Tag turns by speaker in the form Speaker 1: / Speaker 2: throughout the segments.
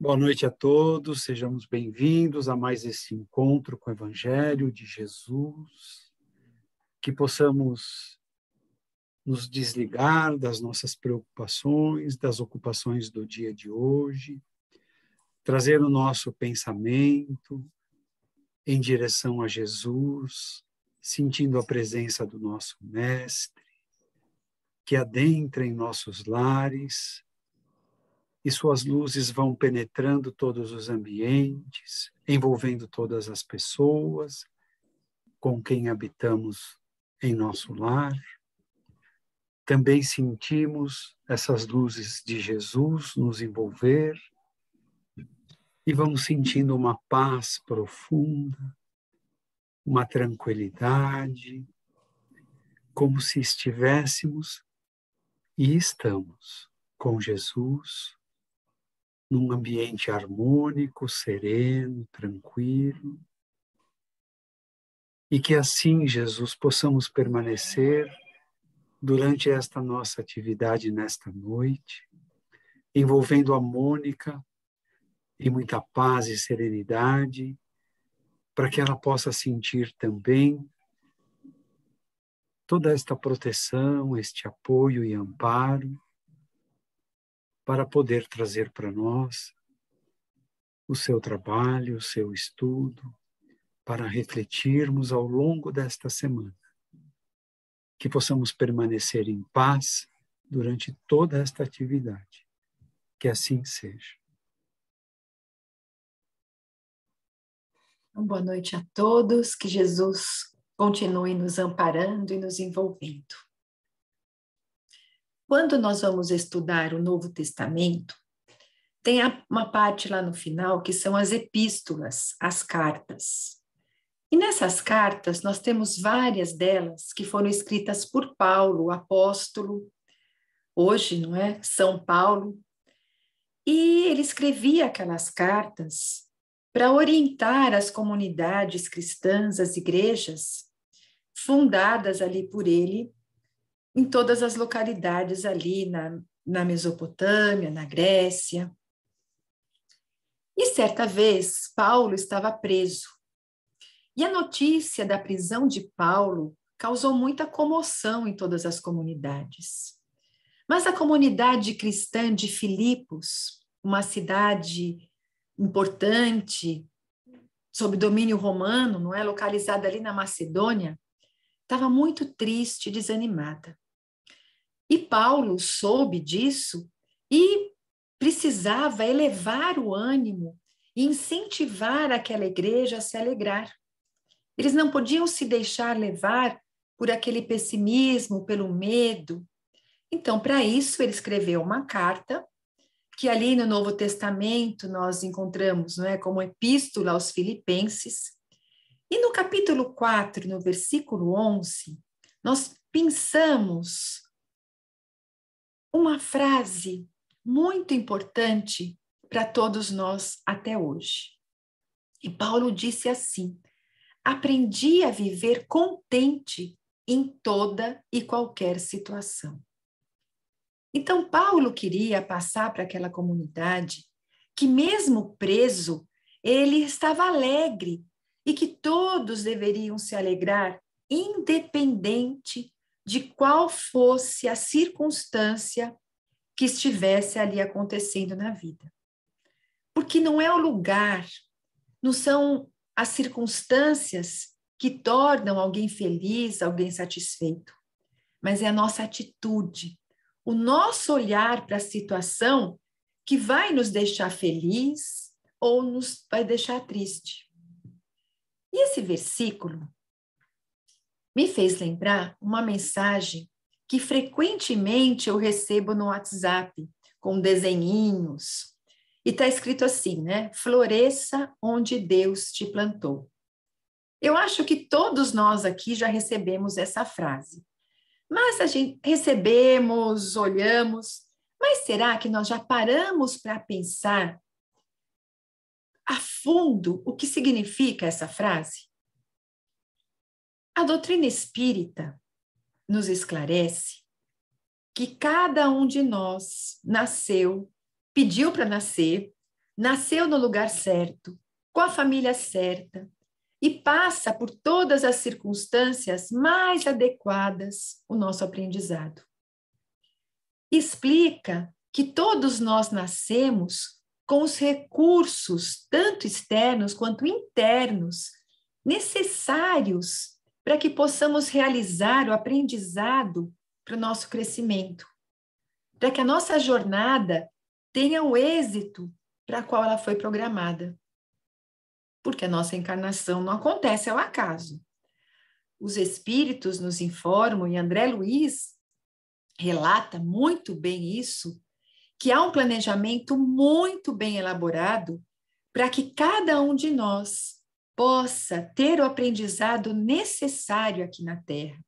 Speaker 1: Boa noite a todos, sejamos bem-vindos a mais esse encontro com o Evangelho de Jesus, que possamos nos desligar das nossas preocupações, das ocupações do dia de hoje, trazer o nosso pensamento em direção a Jesus, sentindo a presença do nosso Mestre, que adentra em nossos lares, e suas luzes vão penetrando todos os ambientes, envolvendo todas as pessoas com quem habitamos em nosso lar. Também sentimos essas luzes de Jesus nos envolver e vamos sentindo uma paz profunda, uma tranquilidade, como se estivéssemos e estamos com Jesus, num ambiente harmônico, sereno, tranquilo. E que assim, Jesus, possamos permanecer durante esta nossa atividade nesta noite, envolvendo a Mônica em muita paz e serenidade, para que ela possa sentir também toda esta proteção, este apoio e amparo, para poder trazer para nós o seu trabalho, o seu estudo, para refletirmos ao longo desta semana. Que possamos permanecer em paz durante toda esta atividade. Que assim seja.
Speaker 2: Boa noite a todos, que Jesus continue nos amparando e nos envolvendo. Quando nós vamos estudar o Novo Testamento, tem uma parte lá no final que são as epístolas, as cartas. E nessas cartas nós temos várias delas que foram escritas por Paulo, o apóstolo, hoje, não é? São Paulo. E ele escrevia aquelas cartas para orientar as comunidades cristãs, as igrejas, fundadas ali por ele, em todas as localidades ali na Mesopotâmia, na Grécia. E certa vez, Paulo estava preso. E a notícia da prisão de Paulo causou muita comoção em todas as comunidades. Mas a comunidade cristã de Filipos, uma cidade importante, sob domínio romano, não é, localizada ali na Macedônia, estava muito triste e desanimada. E Paulo soube disso e precisava elevar o ânimo e incentivar aquela igreja a se alegrar. Eles não podiam se deixar levar por aquele pessimismo, pelo medo. Então, para isso, ele escreveu uma carta, que ali no Novo Testamento nós encontramos, não é, como epístola aos Filipenses. E no capítulo 4, no versículo 11, nós pensamos uma frase muito importante para todos nós até hoje. E Paulo disse assim: aprendi a viver contente em toda e qualquer situação. Então, Paulo queria passar para aquela comunidade que, mesmo preso, ele estava alegre e que todos deveriam se alegrar, independente de qual fosse a circunstância que estivesse ali acontecendo na vida. Porque não é o lugar, não são as circunstâncias que tornam alguém feliz, alguém satisfeito, mas é a nossa atitude, o nosso olhar para a situação que vai nos deixar feliz ou nos vai deixar triste. E esse versículo me fez lembrar uma mensagem que frequentemente eu recebo no WhatsApp, com desenhinhos, e está escrito assim, né? Floresça onde Deus te plantou. Eu acho que todos nós aqui já recebemos essa frase. Mas a gente recebemos, olhamos, mas será que nós já paramos para pensar a fundo o que significa essa frase? A doutrina espírita nos esclarece que cada um de nós nasceu, pediu para nascer, nasceu no lugar certo, com a família certa, e passa por todas as circunstâncias mais adequadas ao nosso aprendizado. Explica que todos nós nascemos com os recursos, tanto externos quanto internos, necessários para que possamos realizar o aprendizado para o nosso crescimento, para que a nossa jornada tenha o êxito para qual ela foi programada. Porque a nossa encarnação não acontece ao acaso. Os espíritos nos informam, e André Luiz relata muito bem isso, que há um planejamento muito bem elaborado para que cada um de nós possa ter o aprendizado necessário aqui na Terra,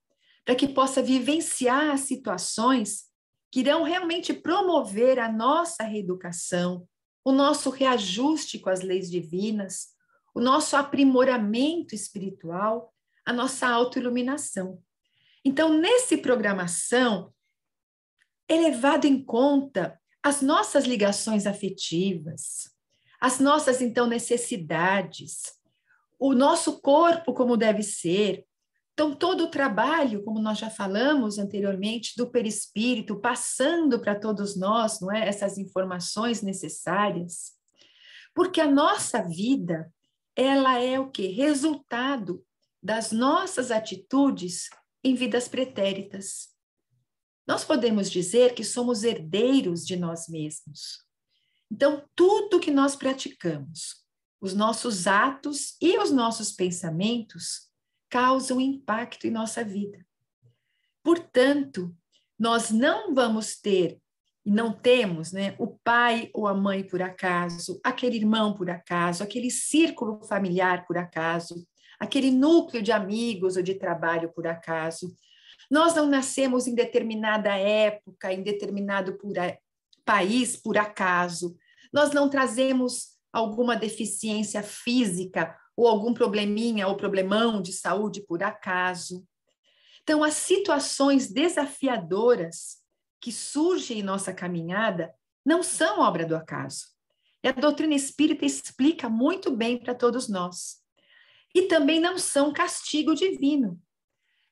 Speaker 2: para que possa vivenciar as situações que irão realmente promover a nossa reeducação, o nosso reajuste com as leis divinas, o nosso aprimoramento espiritual, a nossa autoiluminação. Então, nessa programação, é levado em conta as nossas ligações afetivas, as nossas, então, necessidades, o nosso corpo como deve ser. Então, todo o trabalho, como nós já falamos anteriormente, do perispírito, passando para todos nós, não é? Essas informações necessárias. Porque a nossa vida, ela é o quê? Resultado das nossas atitudes em vidas pretéritas. Nós podemos dizer que somos herdeiros de nós mesmos. Então, tudo que nós praticamos, os nossos atos e os nossos pensamentos, causam impacto em nossa vida. Portanto, nós não vamos ter, e não temos, né, o pai ou a mãe por acaso, aquele irmão por acaso, aquele círculo familiar por acaso, aquele núcleo de amigos ou de trabalho por acaso. Nós não nascemos em determinada época, em determinado país por acaso. Nós não trazemos alguma deficiência física ou algum probleminha ou problemão de saúde por acaso. Então, as situações desafiadoras que surgem em nossa caminhada não são obra do acaso. E a doutrina espírita explica muito bem para todos nós. E também não são castigo divino.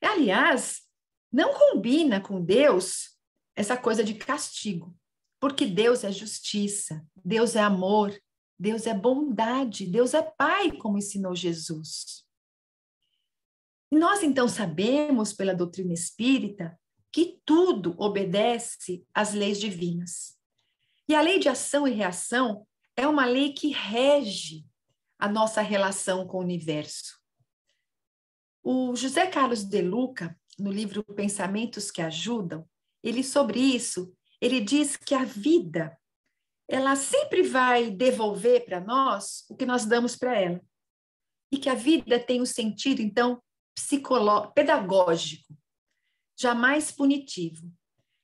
Speaker 2: Aliás, não combina com Deus essa coisa de castigo, porque Deus é justiça, Deus é amor, Deus é bondade, Deus é Pai, como ensinou Jesus. E nós, então, sabemos pela doutrina espírita que tudo obedece às leis divinas. E a lei de ação e reação é uma lei que rege a nossa relação com o universo. O José Carlos de Luca, no livro Pensamentos que Ajudam, sobre isso, ele diz que a vida, ela sempre vai devolver para nós o que nós damos para ela. E que a vida tem um sentido, então, pedagógico, jamais punitivo.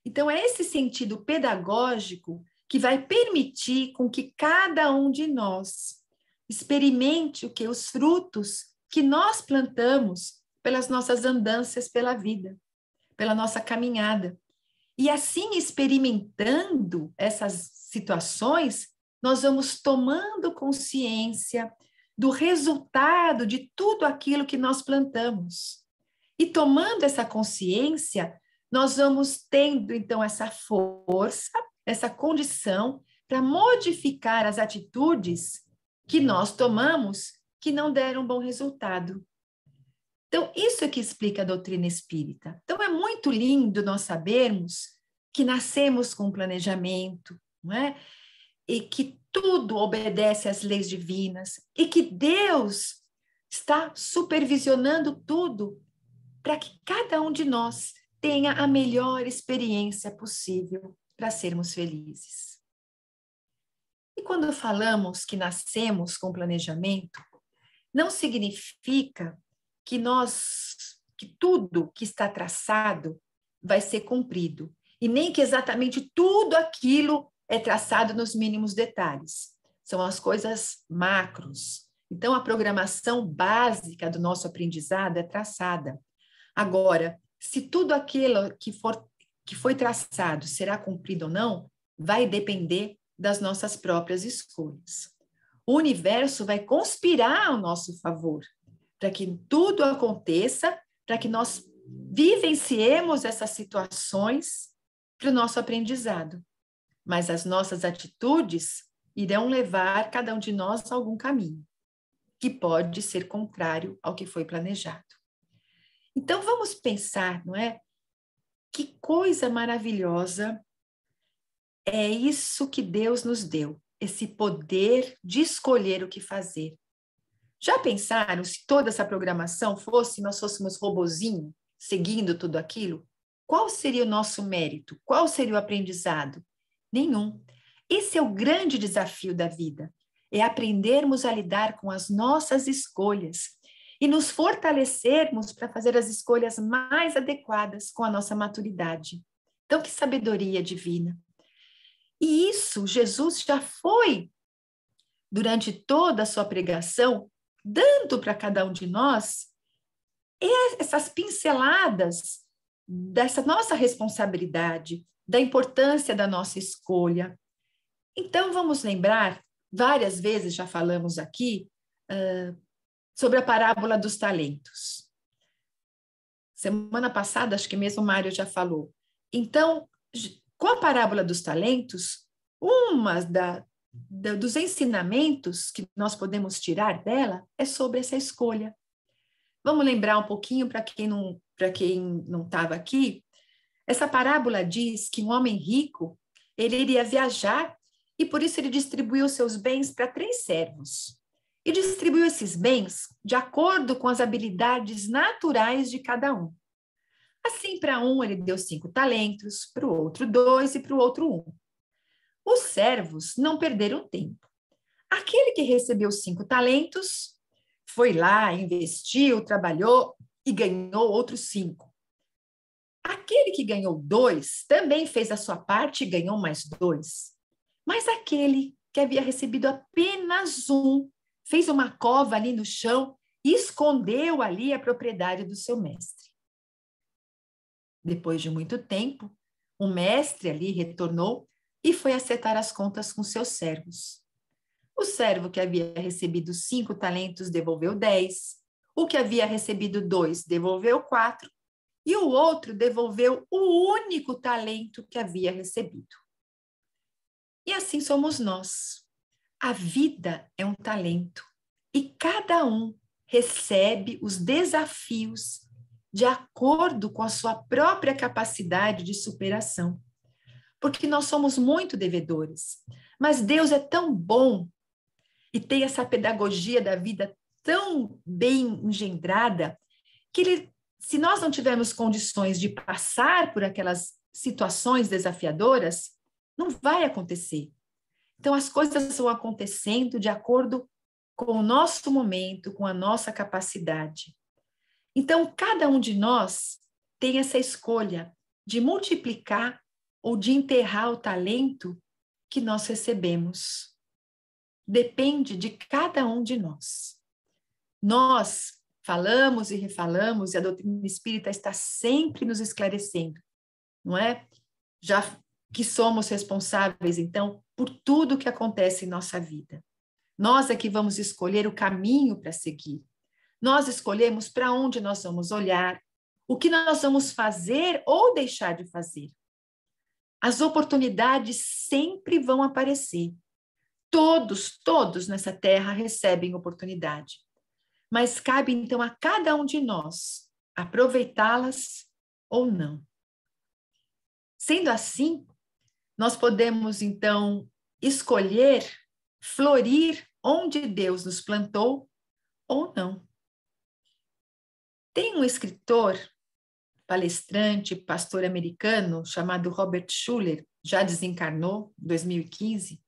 Speaker 2: Então, é esse sentido pedagógico que vai permitir com que cada um de nós experimente o que? Os frutos que nós plantamos pelas nossas andanças pela vida, pela nossa caminhada. E assim, experimentando essas situações, nós vamos tomando consciência do resultado de tudo aquilo que nós plantamos. E tomando essa consciência, nós vamos tendo, então, essa força, essa condição para modificar as atitudes que nós tomamos que não deram bom resultado. Então, isso é que explica a doutrina espírita. Então, é muito lindo nós sabermos que nascemos com um planejamento, não é? E que tudo obedece às leis divinas, e que Deus está supervisionando tudo para que cada um de nós tenha a melhor experiência possível para sermos felizes. E quando falamos que nascemos com planejamento, não significa que tudo que está traçado vai ser cumprido, e nem que exatamente tudo aquilo é traçado nos mínimos detalhes. São as coisas macros. Então, a programação básica do nosso aprendizado é traçada. Agora, se tudo aquilo que foi traçado será cumprido ou não, vai depender das nossas próprias escolhas. O universo vai conspirar ao nosso favor, para que tudo aconteça, para que nós vivenciemos essas situações para o nosso aprendizado. Mas as nossas atitudes irão levar cada um de nós a algum caminho, que pode ser contrário ao que foi planejado. Então, vamos pensar, não é? Que coisa maravilhosa é isso que Deus nos deu, esse poder de escolher o que fazer. Já pensaram se toda essa programação nós fôssemos robozinho, seguindo tudo aquilo? Qual seria o nosso mérito? Qual seria o aprendizado? Nenhum. Esse é o grande desafio da vida, é aprendermos a lidar com as nossas escolhas e nos fortalecermos para fazer as escolhas mais adequadas com a nossa maturidade. Então, que sabedoria divina! E isso Jesus já foi, durante toda a sua pregação, dando para cada um de nós essas pinceladas dessa nossa responsabilidade, da importância da nossa escolha. Então, vamos lembrar, várias vezes já falamos aqui, sobre a parábola dos talentos. Semana passada, acho que mesmo o Mário já falou. Então, com a parábola dos talentos, dos ensinamentos que nós podemos tirar dela é sobre essa escolha. Vamos lembrar um pouquinho para quem não estava aqui. Essa parábola diz que um homem rico, ele iria viajar e por isso ele distribuiu seus bens para 3 servos. E distribuiu esses bens de acordo com as habilidades naturais de cada um. Assim, para um ele deu 5 talentos, para o outro 2 e para o outro 1. Os servos não perderam tempo. Aquele que recebeu 5 talentos foi lá, investiu, trabalhou e ganhou outros 5. Aquele que ganhou 2 também fez a sua parte e ganhou mais 2. Mas aquele que havia recebido apenas 1 fez uma cova ali no chão e escondeu ali a propriedade do seu mestre. Depois de muito tempo, o mestre ali retornou e foi acertar as contas com seus servos. O servo que havia recebido 5 talentos devolveu 10, o que havia recebido 2 devolveu 4, e o outro devolveu o único talento que havia recebido. E assim somos nós. A vida é um talento, e cada um recebe os desafios de acordo com a sua própria capacidade de superação. Porque nós somos muito devedores, mas Deus é tão bom e tem essa pedagogia da vida tão bem engendrada que ele, se nós não tivermos condições de passar por aquelas situações desafiadoras, não vai acontecer. Então, as coisas vão acontecendo de acordo com o nosso momento, com a nossa capacidade. Então, cada um de nós tem essa escolha de multiplicar ou de enterrar o talento que nós recebemos. Depende de cada um de nós. Nós falamos e refalamos, e a doutrina espírita está sempre nos esclarecendo, não é? Já que somos responsáveis, então, por tudo que acontece em nossa vida. Nós é que vamos escolher o caminho para seguir. Nós escolhemos para onde nós vamos olhar, o que nós vamos fazer ou deixar de fazer. As oportunidades sempre vão aparecer. Todos nessa terra recebem oportunidade. Mas cabe, então, a cada um de nós aproveitá-las ou não. Sendo assim, nós podemos, então, escolher florir onde Deus nos plantou ou não. Tem um escritor, palestrante, pastor americano, chamado Robert Schuller, já desencarnou, em 2015,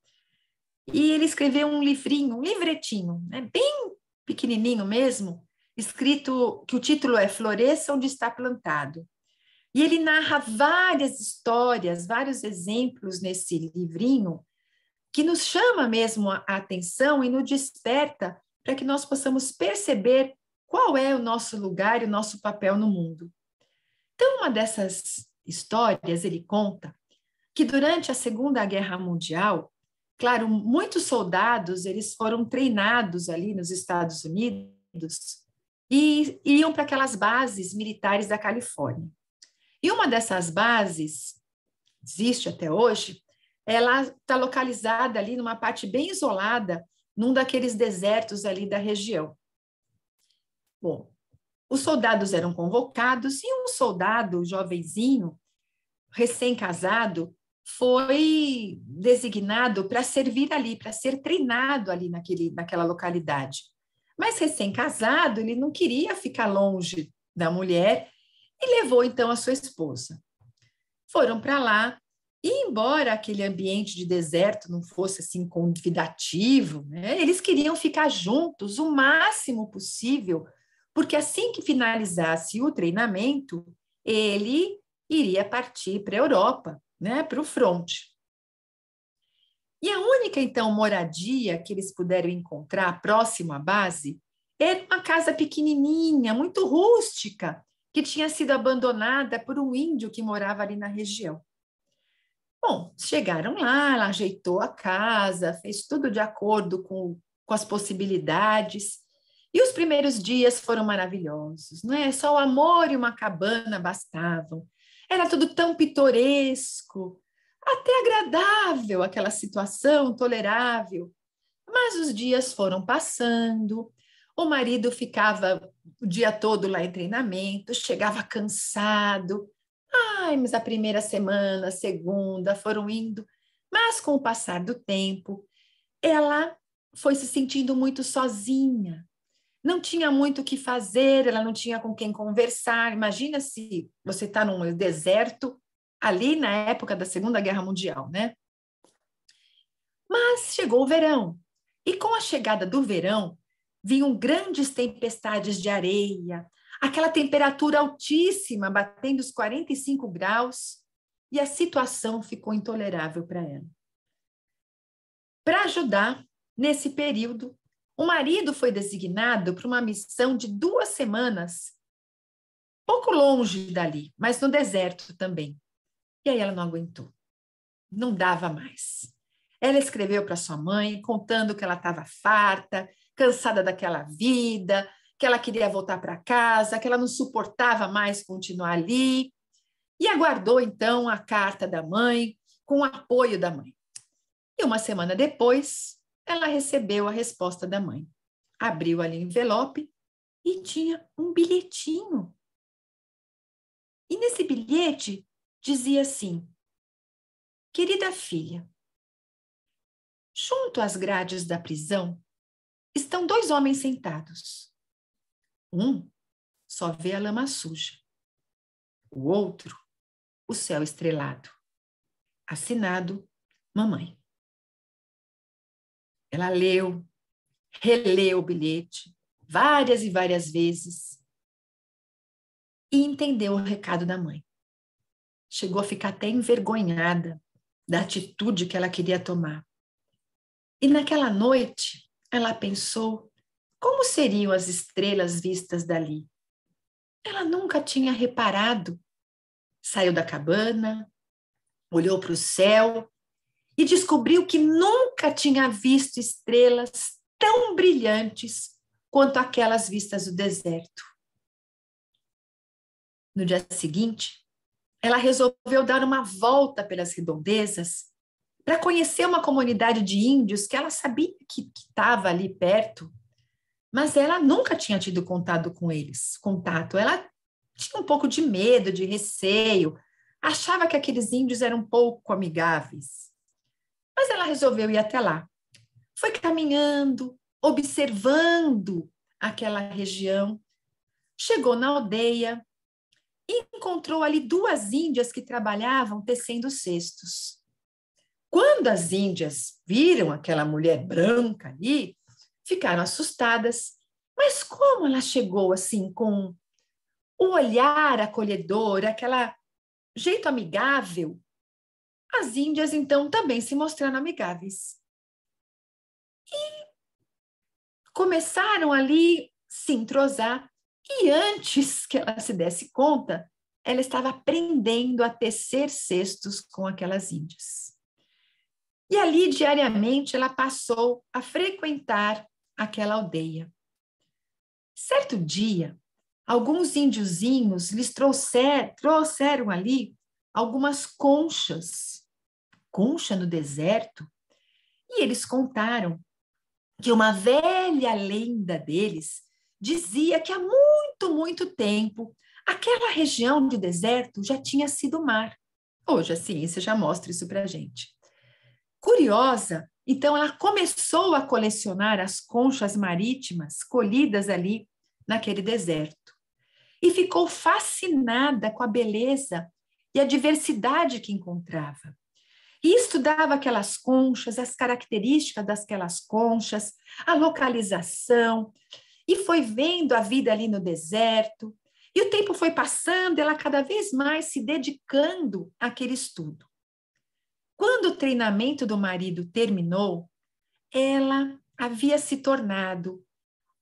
Speaker 2: e ele escreveu um livrinho, um livretinho, né, bem pequenininho mesmo, escrito, que o título é Floresça Onde Está Plantado. E ele narra várias histórias, vários exemplos nesse livrinho, que nos chama mesmo a atenção e nos desperta para que nós possamos perceber qual é o nosso lugar e o nosso papel no mundo. Então, uma dessas histórias, ele conta que durante a Segunda Guerra Mundial, Claro, muitos soldados, eles foram treinados ali nos Estados Unidos e iam para aquelas bases militares da Califórnia. E uma dessas bases, existe até hoje, ela está localizada ali numa parte bem isolada, num daqueles desertos ali da região. Bom, os soldados eram convocados e um soldado jovenzinho, recém-casado, foi designado para servir ali, para ser treinado ali naquela localidade. Mas recém-casado, ele não queria ficar longe da mulher e levou então a sua esposa. Foram para lá e, embora aquele ambiente de deserto não fosse assim convidativo, né, eles queriam ficar juntos o máximo possível, porque assim que finalizasse o treinamento, ele iria partir para a Europa, né, para o fronte. E a única, então, moradia que eles puderam encontrar próximo à base era uma casa pequenininha, muito rústica, que tinha sido abandonada por um índio que morava ali na região. Bom, chegaram lá, ela ajeitou a casa, fez tudo de acordo com as possibilidades, e os primeiros dias foram maravilhosos, não é? Só o amor e uma cabana bastavam. Era tudo tão pitoresco, até agradável aquela situação, tolerável. Mas os dias foram passando, o marido ficava o dia todo lá em treinamento, chegava cansado. Ai, mas a primeira semana, a segunda, foram indo. Mas com o passar do tempo, ela foi se sentindo muito sozinha. Não tinha muito o que fazer, ela não tinha com quem conversar. Imagina se você está num deserto, ali na época da Segunda Guerra Mundial, né? Mas chegou o verão, e com a chegada do verão, vinham grandes tempestades de areia, aquela temperatura altíssima, batendo os 45 graus, e a situação ficou intolerável para ela. Para ajudar, nesse período, o marido foi designado para uma missão de 2 semanas, pouco longe dali, mas no deserto também. E aí ela não aguentou, não dava mais. Ela escreveu para sua mãe, contando que ela estava farta, cansada daquela vida, que ela queria voltar para casa, que ela não suportava mais continuar ali, e aguardou, então, a carta da mãe, com o apoio da mãe. E 1 semana depois, ela recebeu a resposta da mãe. Abriu ali o envelope e tinha um bilhetinho. E nesse bilhete dizia assim: querida filha, junto às grades da prisão estão 2 homens sentados. Um só vê a lama suja. O outro, o céu estrelado. Assinado, mamãe. Ela leu, releu o bilhete várias e várias vezes e entendeu o recado da mãe. Chegou a ficar até envergonhada da atitude que ela queria tomar. E naquela noite, ela pensou como seriam as estrelas vistas dali. Ela nunca tinha reparado. Saiu da cabana, olhou para o céu e descobriu que nunca tinha visto estrelas tão brilhantes quanto aquelas vistas do deserto. No dia seguinte, ela resolveu dar uma volta pelas redondezas para conhecer uma comunidade de índios que ela sabia que estava ali perto, mas ela nunca tinha tido contato com eles. Ela tinha um pouco de medo, de receio, achava que aqueles índios eram um pouco amigáveis. Mas ela resolveu ir até lá. Foi caminhando, observando aquela região, chegou na aldeia e encontrou ali 2 índias que trabalhavam tecendo cestos. Quando as índias viram aquela mulher branca ali, ficaram assustadas. Mas como ela chegou assim, com o olhar acolhedor, aquele jeito amigável, as índias então também se mostraram amigáveis. E começaram ali se entrosar. E antes que ela se desse conta, ela estava aprendendo a tecer cestos com aquelas índias. E ali, diariamente, ela passou a frequentar aquela aldeia. Certo dia, alguns índiozinhos lhes trouxeram ali algumas conchas, concha no deserto, e eles contaram que uma velha lenda deles dizia que há muito, muito tempo aquela região de deserto já tinha sido mar. Hoje a ciência já mostra isso para a gente. Curiosa, então ela começou a colecionar as conchas marítimas colhidas ali naquele deserto e ficou fascinada com a beleza e a diversidade que encontrava. E estudava aquelas conchas, as características daquelas conchas, a localização, e foi vendo a vida ali no deserto. E o tempo foi passando, ela cada vez mais se dedicando àquele estudo. Quando o treinamento do marido terminou, ela havia se tornado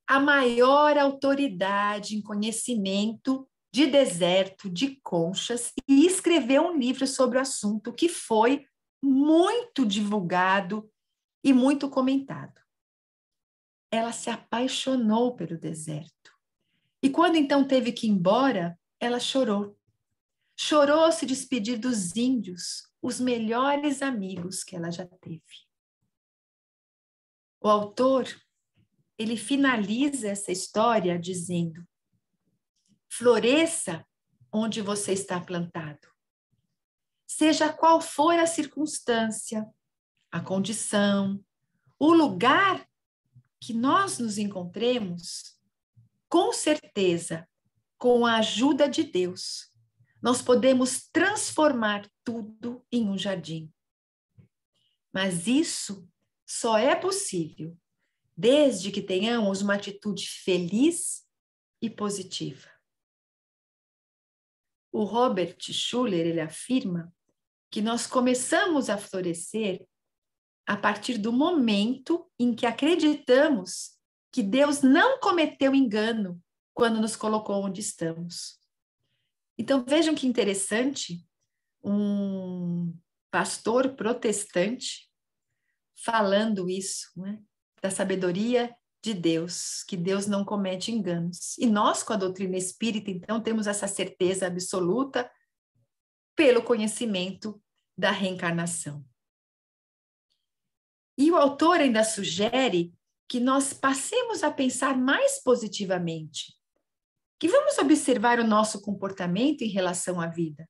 Speaker 2: a maior autoridade em conhecimento de deserto, de conchas, e escreveu um livro sobre o assunto que foi muito divulgado e muito comentado. Ela se apaixonou pelo deserto. E quando então teve que ir embora, ela chorou. Chorou ao se despedir dos índios, os melhores amigos que ela já teve. O autor, ele finaliza essa história dizendo: floresça onde você está plantado. Seja qual for a circunstância, a condição, o lugar que nós nos encontremos, com certeza, com a ajuda de Deus, nós podemos transformar tudo em um jardim. Mas isso só é possível desde que tenhamos uma atitude feliz e positiva. O Robert Schuller, ele afirma que nós começamos a florescer a partir do momento em que acreditamos que Deus não cometeu engano quando nos colocou onde estamos. Então, vejam que interessante, um pastor protestante falando isso, né? Da sabedoria de Deus, que Deus não comete enganos. E nós, com a doutrina espírita, então, temos essa certeza absoluta pelo conhecimento da reencarnação. E o autor ainda sugere que nós passemos a pensar mais positivamente, que vamos observar o nosso comportamento em relação à vida.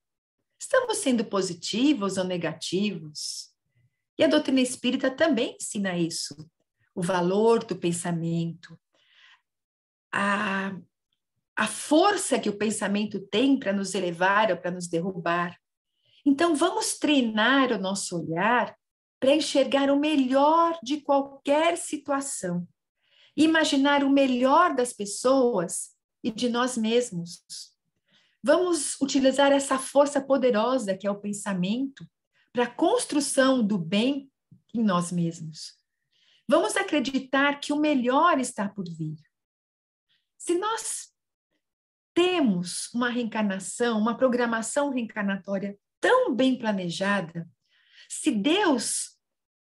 Speaker 2: Estamos sendo positivos ou negativos? E a doutrina espírita também ensina isso, o valor do pensamento, a força que o pensamento tem para nos elevar ou para nos derrubar. Então, vamos treinar o nosso olhar para enxergar o melhor de qualquer situação, imaginar o melhor das pessoas e de nós mesmos. Vamos utilizar essa força poderosa que é o pensamento para a construção do bem em nós mesmos. Vamos acreditar que o melhor está por vir. Se nós temos uma reencarnação, uma programação reencarnatória tão bem planejada, se Deus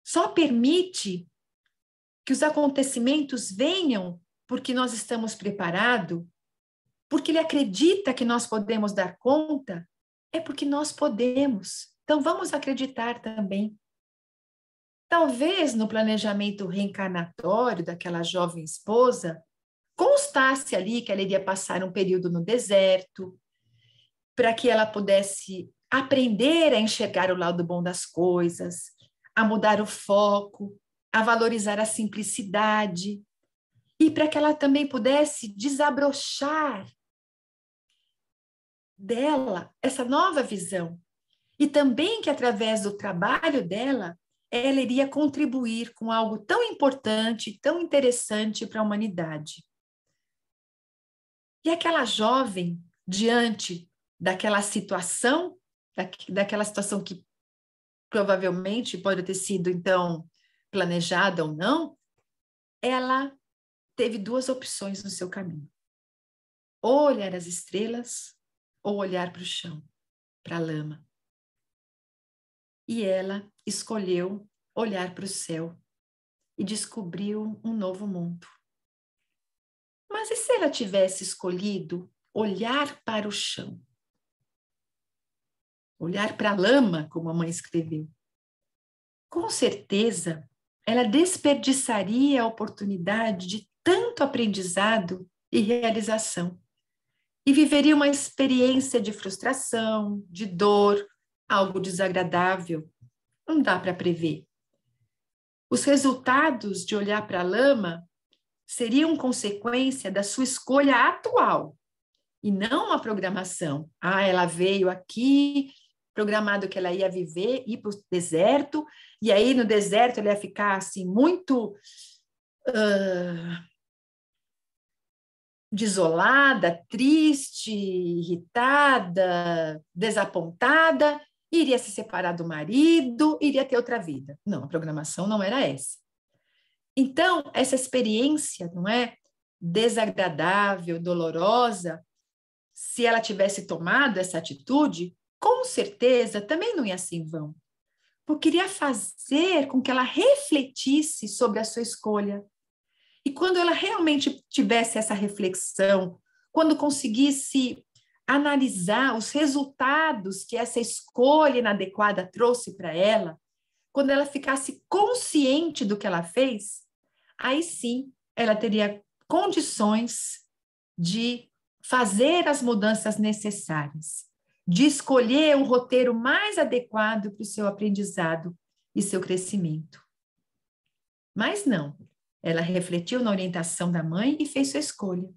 Speaker 2: só permite que os acontecimentos venham porque nós estamos preparados, porque Ele acredita que nós podemos dar conta, é porque nós podemos. Então, vamos acreditar também. Talvez no planejamento reencarnatório daquela jovem esposa, constasse ali que ela iria passar um período no deserto, para que ela pudesse aprender a enxergar o lado bom das coisas, a mudar o foco, a valorizar a simplicidade, e para que ela também pudesse desabrochar dela essa nova visão. E também que através do trabalho dela, ela iria contribuir com algo tão importante, tão interessante para a humanidade. E aquela jovem, diante daquela situação, daquela situação que provavelmente pode ter sido, então, planejada ou não, ela teve duas opções no seu caminho. Ou olhar as estrelas, ou olhar para o chão, para a lama. E ela escolheu olhar para o céu e descobriu um novo mundo. Mas e se ela tivesse escolhido olhar para o chão? Olhar para a lama, como a mãe escreveu? Com certeza, ela desperdiçaria a oportunidade de tanto aprendizado e realização. E viveria uma experiência de frustração, de dor, algo desagradável. Não dá para prever. Os resultados de olhar para a lama seriam consequência da sua escolha atual, e não uma programação. Ela veio aqui, programado que ela ia viver, ir para o deserto, e aí no deserto ela ia ficar assim, muito desolada, triste, irritada, desapontada, iria se separar do marido, iria ter outra vida. Não, a programação não era essa. Então, essa experiência, não é, desagradável, dolorosa, se ela tivesse tomado essa atitude, com certeza também não ia ser em vão, porque iria fazer com que ela refletisse sobre a sua escolha. E quando ela realmente tivesse essa reflexão, quando conseguisse analisar os resultados que essa escolha inadequada trouxe para ela, quando ela ficasse consciente do que ela fez, aí sim ela teria condições de fazer as mudanças necessárias, de escolher o roteiro mais adequado para o seu aprendizado e seu crescimento. Mas não, ela refletiu na orientação da mãe e fez sua escolha.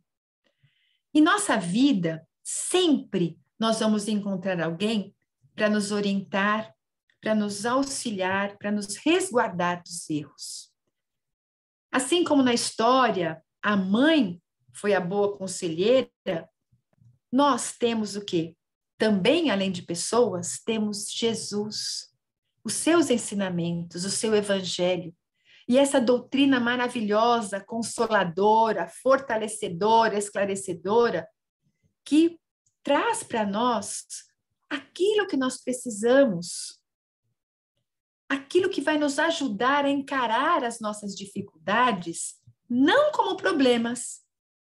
Speaker 2: Em nossa vida, sempre nós vamos encontrar alguém para nos orientar, para nos auxiliar, para nos resguardar dos erros. Assim como na história, a mãe foi a boa conselheira, nós temos o quê? Também, além de pessoas, temos Jesus, os seus ensinamentos, o seu evangelho, e essa doutrina maravilhosa, consoladora, fortalecedora, esclarecedora, que traz para nós aquilo que nós precisamos, aquilo que vai nos ajudar a encarar as nossas dificuldades, não como problemas,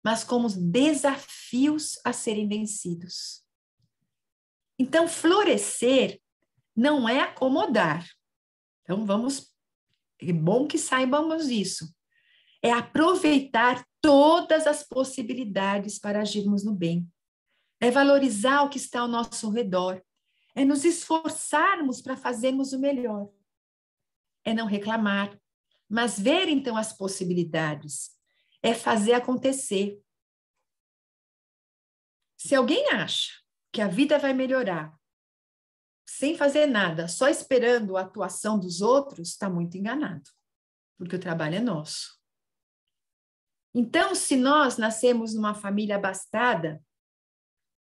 Speaker 2: mas como desafios a serem vencidos. Então, florescer não é acomodar. Então, é bom que saibamos isso. É aproveitar todas as possibilidades para agirmos no bem. É valorizar o que está ao nosso redor. É nos esforçarmos para fazermos o melhor. É não reclamar, mas ver então as possibilidades. É fazer acontecer. Se alguém acha que a vida vai melhorar sem fazer nada, só esperando a atuação dos outros, está muito enganado, porque o trabalho é nosso. Então, se nós nascemos numa família abastada,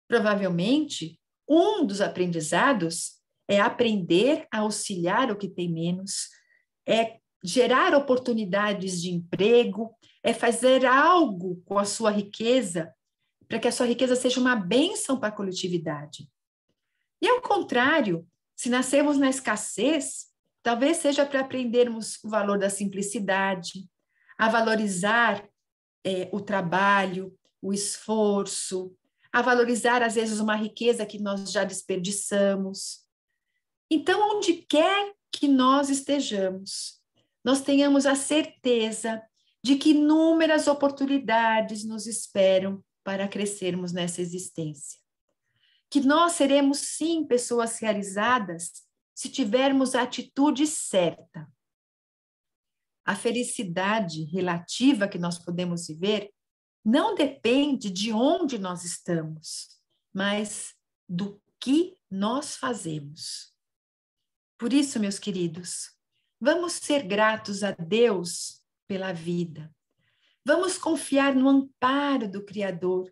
Speaker 2: provavelmente um dos aprendizados é aprender a auxiliar o que tem menos, é gerar oportunidades de emprego, é fazer algo com a sua riqueza, para que a sua riqueza seja uma bênção para a coletividade. E ao contrário, se nascemos na escassez, talvez seja para aprendermos o valor da simplicidade, a valorizar o trabalho, o esforço, a valorizar, às vezes, uma riqueza que nós já desperdiçamos. Então, onde quer que nós estejamos, nós tenhamos a certeza de que inúmeras oportunidades nos esperam para crescermos nessa existência. Que nós seremos, sim, pessoas realizadas se tivermos a atitude certa. A felicidade relativa que nós podemos viver não depende de onde nós estamos, mas do que nós fazemos. Por isso, meus queridos, vamos ser gratos a Deus pela vida. Vamos confiar no amparo do Criador,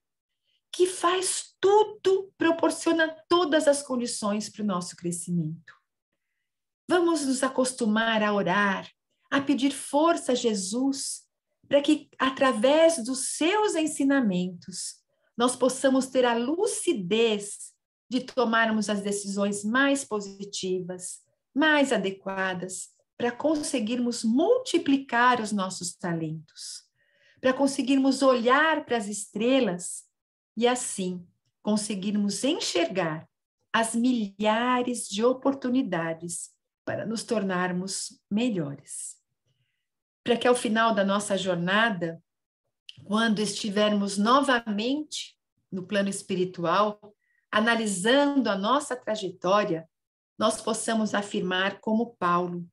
Speaker 2: que faz tudo, proporciona todas as condições para o nosso crescimento. Vamos nos acostumar a orar, a pedir força a Jesus, para que, através dos seus ensinamentos, nós possamos ter a lucidez de tomarmos as decisões mais positivas, mais adequadas para conseguirmos multiplicar os nossos talentos, para conseguirmos olhar para as estrelas e assim conseguirmos enxergar as milhares de oportunidades para nos tornarmos melhores. Para que ao final da nossa jornada, quando estivermos novamente no plano espiritual, analisando a nossa trajetória, nós possamos afirmar como Paulo: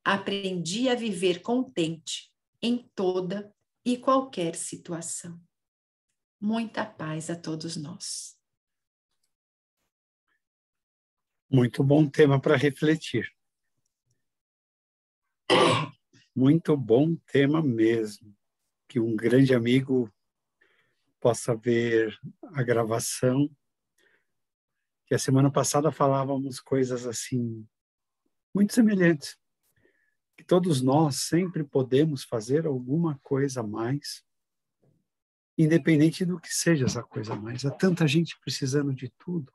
Speaker 2: aprendi a viver contente em toda e qualquer situação. Muita paz a todos nós.
Speaker 1: Muito bom tema para refletir. Muito bom tema mesmo. Que um grande amigo possa ver a gravação. Que a semana passada falávamos coisas assim, muito semelhantes. Que todos nós sempre podemos fazer alguma coisa a mais, independente do que seja essa coisa a mais. Há tanta gente precisando de tudo.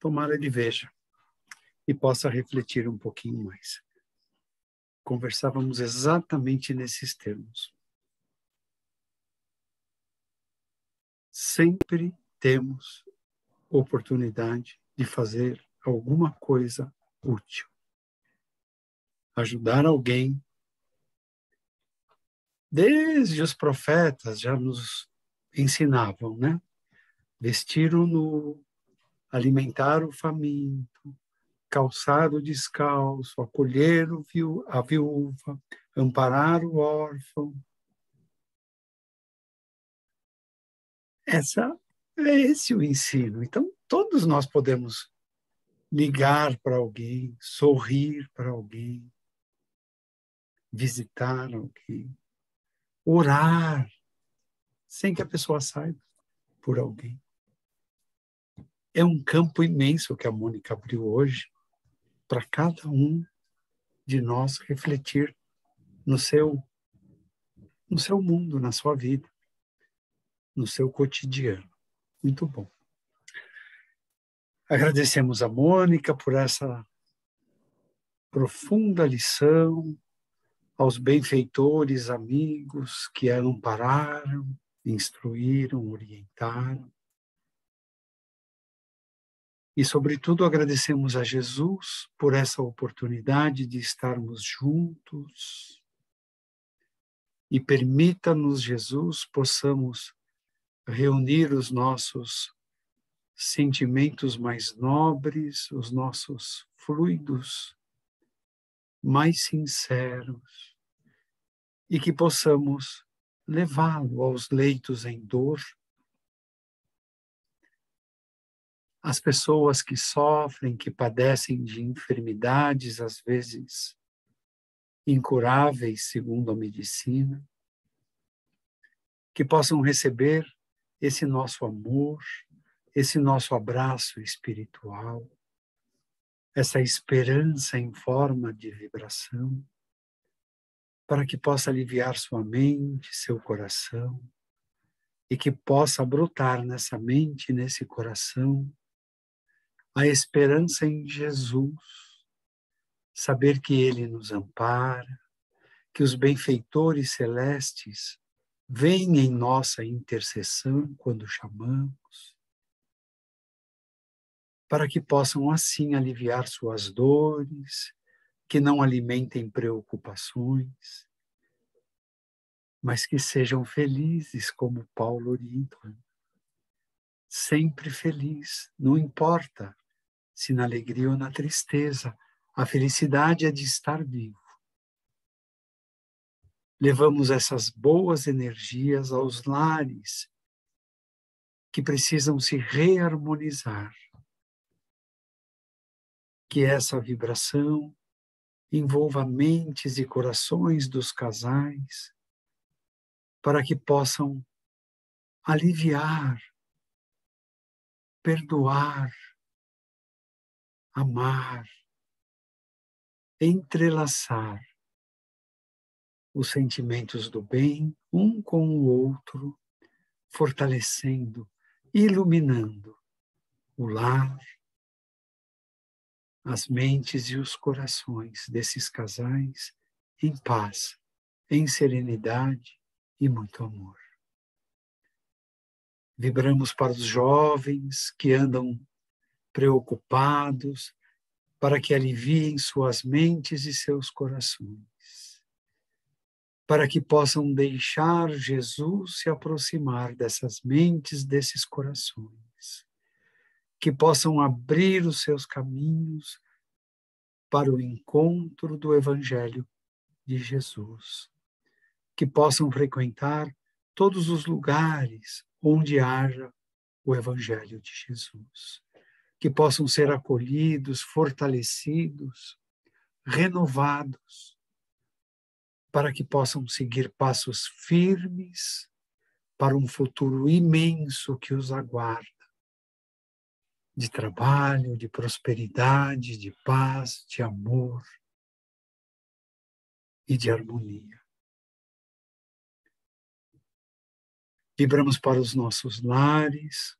Speaker 1: Tomara ele veja e possa refletir um pouquinho mais. Conversávamos exatamente nesses termos. Sempre temos oportunidade de fazer alguma coisa útil. Ajudar alguém. Desde os profetas já nos ensinavam, né? Vestir o nu, alimentar o faminto, calçar o descalço, acolher a viúva, amparar o órfão. Esse o ensino. Então, todos nós podemos ligar para alguém, sorrir para alguém, visitar alguém, orar, sem que a pessoa saiba, por alguém. É um campo imenso que a Mônica abriu hoje para cada um de nós refletir no seu mundo, na sua vida, no seu cotidiano. Muito bom. Agradecemos a Mônica por essa profunda lição, aos benfeitores, amigos que a ampararam, instruíram, orientaram. E, sobretudo, agradecemos a Jesus por essa oportunidade de estarmos juntos. E permita-nos, Jesus, possamos reunir os nossos sentimentos mais nobres, os nossos fluidos mais sinceros, e que possamos levá-lo aos leitos em dor, as pessoas que sofrem, que padecem de enfermidades, às vezes incuráveis, segundo a medicina, que possam receber esse nosso amor, esse nosso abraço espiritual, essa esperança em forma de vibração, para que possa aliviar sua mente, seu coração, e que possa brotar nessa mente, nesse coração, a esperança em Jesus, saber que Ele nos ampara, que os benfeitores celestes vêm em nossa intercessão quando chamamos, para que possam assim aliviar suas dores, que não alimentem preocupações, mas que sejam felizes como Paulo orienta. Sempre feliz, não importa se na alegria ou na tristeza, a felicidade é de estar vivo. Levamos essas boas energias aos lares que precisam se reharmonizar. Que essa vibração envolva mentes e corações dos casais, para que possam aliviar, perdoar, amar, entrelaçar os sentimentos do bem um com o outro, fortalecendo, iluminando o lar, as mentes e os corações desses casais em paz, em serenidade e muito amor. Vibramos para os jovens que andam preocupados, para que aliviem suas mentes e seus corações, para que possam deixar Jesus se aproximar dessas mentes, desses corações, que possam abrir os seus caminhos para o encontro do Evangelho de Jesus, que possam frequentar todos os lugares onde haja o Evangelho de Jesus, que possam ser acolhidos, fortalecidos, renovados, para que possam seguir passos firmes para um futuro imenso que os aguarda, de trabalho, de prosperidade, de paz, de amor e de harmonia. Vibramos para os nossos lares,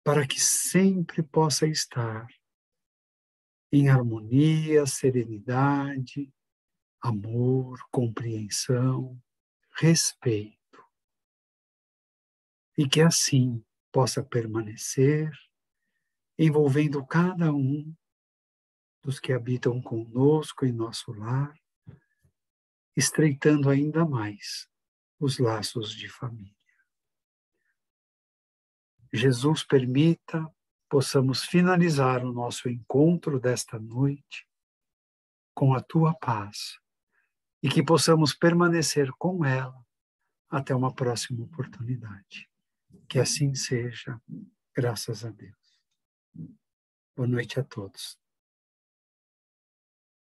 Speaker 1: para que sempre possa estar em harmonia, serenidade, amor, compreensão, respeito. E que assim possa permanecer, envolvendo cada um dos que habitam conosco em nosso lar, estreitando ainda mais os laços de família. Jesus permita, possamos finalizar o nosso encontro desta noite com a tua paz e que possamos permanecer com ela até uma próxima oportunidade. Que assim seja, graças a Deus. Boa noite a todos.